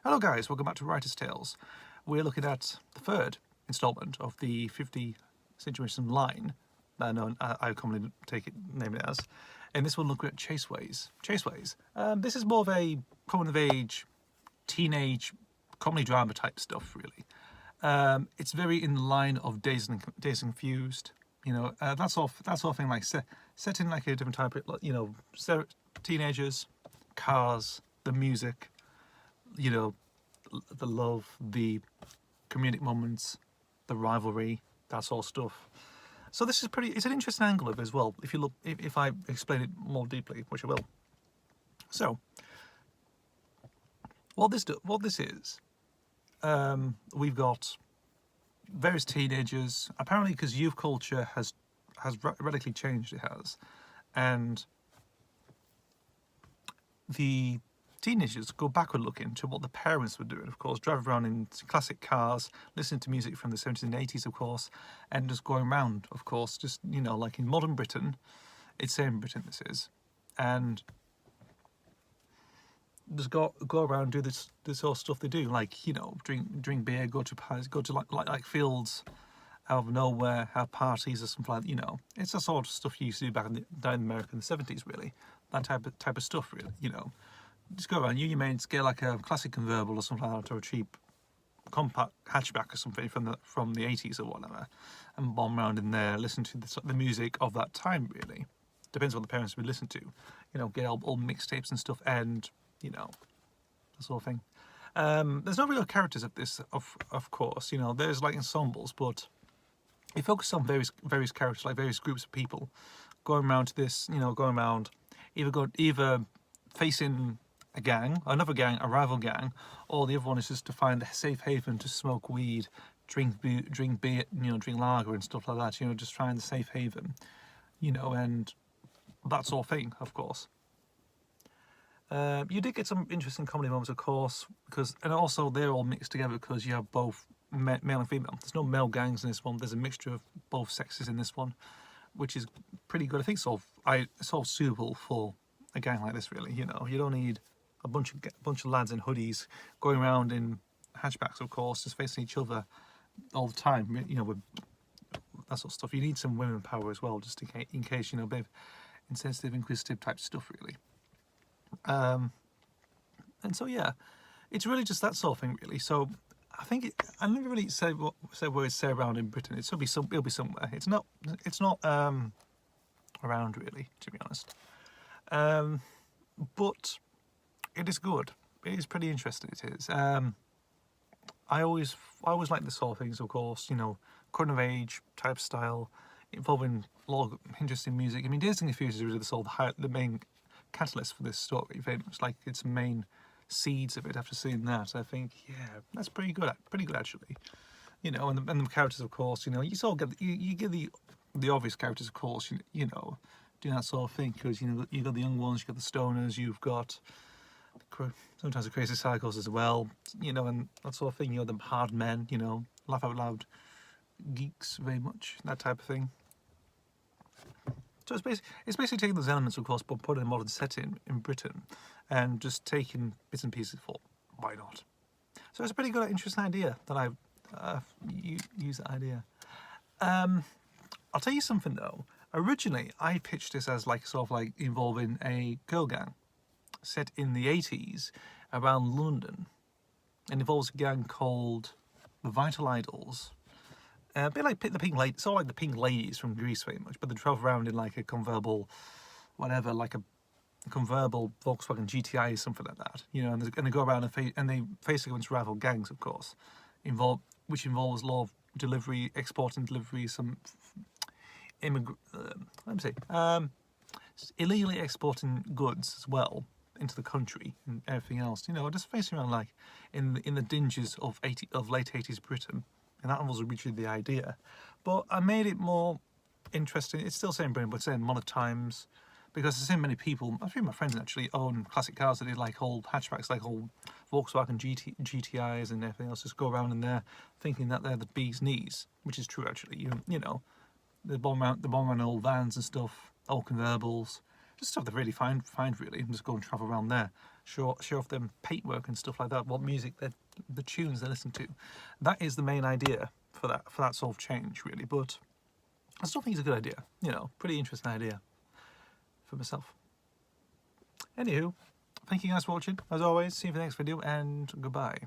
Hello guys, welcome back to Writer's Tales. We're looking at the third instalment of the 50 Situation line that I commonly name it as. And this one look at Chaseways. This is more of a coming of age, teenage comedy drama type stuff really. It's very in the line of Dazed and Confused. You know, that sort of thing, like set in like a different type of, you know, teenagers, cars, the music, you know, the love, the comedic moments, the rivalry, that sort of stuff. So this is it's an interesting angle of it as well, if you look, if I explain it more deeply, which I will. So, what this is, we've got various teenagers, apparently because youth culture has radically changed, it has, and the teenagers go backward looking to what the parents were doing, of course, driving around in classic cars, listening to music from the 70s and 80s, of course, and just going around, of course, just, you know, like in modern Britain, it's same Britain this is, and just go around, do this sort of stuff they do, like, you know, drink beer, go to like fields out of nowhere, have parties or something like that, you know. It's the sort of stuff you used to do down in America in the 70s, really. That type of stuff, really, you know. Just go around, you and your mates get like a classic convertible or something like that, or a cheap compact hatchback or something from the 80s or whatever, and bomb around in there, listen to the music of that time, really. Depends what the parents would listen to. You know, get all mixtapes and stuff, and, you know, that sort of thing. There's no real characters of this, of course, you know, there's like ensembles, but it focuses on various characters, like various groups of people going around to this, you know, going around either facing another gang, a rival gang, or the other one is just to find a safe haven to smoke weed, drink beer, you know, drink lager and stuff like that, you know, just find the safe haven, you know, and that sort of thing, of course. You did get some interesting comedy moments, of course, and also they're all mixed together because you have both male and female. There's no male gangs in this one. There's a mixture of both sexes in this one, which is pretty good. I think it's sort of suitable for a gang like this, really. You know, you don't need a bunch of lads in hoodies going around in hatchbacks, of course, just facing each other all the time. You know, with that sort of stuff. You need some women power as well, just in case, you know, a bit of insensitive, inquisitive type stuff, really. And so yeah, it's really just that sort of thing, really. So I think I never really said where it's say around in Britain. It'll be somewhere. It's not around, really, to be honest. But it is good. It is pretty interesting. It is. I always like this sort of things, of course. You know, current of age type style, involving a lot of interesting music. I mean, Dazed and Confused is really the main catalyst for this story. Very much like its main seeds of it. After seeing that, I think, yeah, that's pretty good actually. You know, and the characters, of course. You know, you sort of get you get the obvious characters, of course. You know, doing that sort of thing because, you know, you've got the young ones, you've got the stoners, you've got sometimes the crazy psychos as well, you know, and that sort of thing. You know, the hard men, you know, laugh out loud geeks, very much that type of thing. So it's basically taking those elements, of course, but putting a modern setting in Britain, and just taking bits and pieces for why not. So it's a pretty good, interesting idea that I use that idea. I'll tell you something though. Originally, I pitched this as like sort of like involving a girl gang set in the 80s around London. It involves a gang called the Vital Idols. A bit like the Pink Ladies, sort of like the Pink Ladies from Greece, very much, but they travel around in like a convertible, whatever, like a convertible Volkswagen GTI or something like that, you know, and they go around and they face against rival gangs, of course, which involves a lot of delivery, exporting delivery, some illegally exporting goods as well into the country and everything else, you know, just facing around like in the dinges of late 80s Britain. And that was originally the idea, but I made it more interesting. It's still saying Britain, but saying modern times, because there's so many people. A few of my friends actually own classic cars that did like old hatchbacks, like old Volkswagen GTIs and everything else. Just go around in there thinking that they're the bee's knees, which is true actually. You know, the bomb around old vans and stuff, old convertibles, just stuff they really find really, and just go and travel around there, show off them paintwork and stuff like that, what music, the tunes they listen to. That is the main idea for that sort of change, really. But I still think it's a good idea, you know, pretty interesting idea for myself. Anywho, thank you guys for watching. As always, see you for the next video, and goodbye.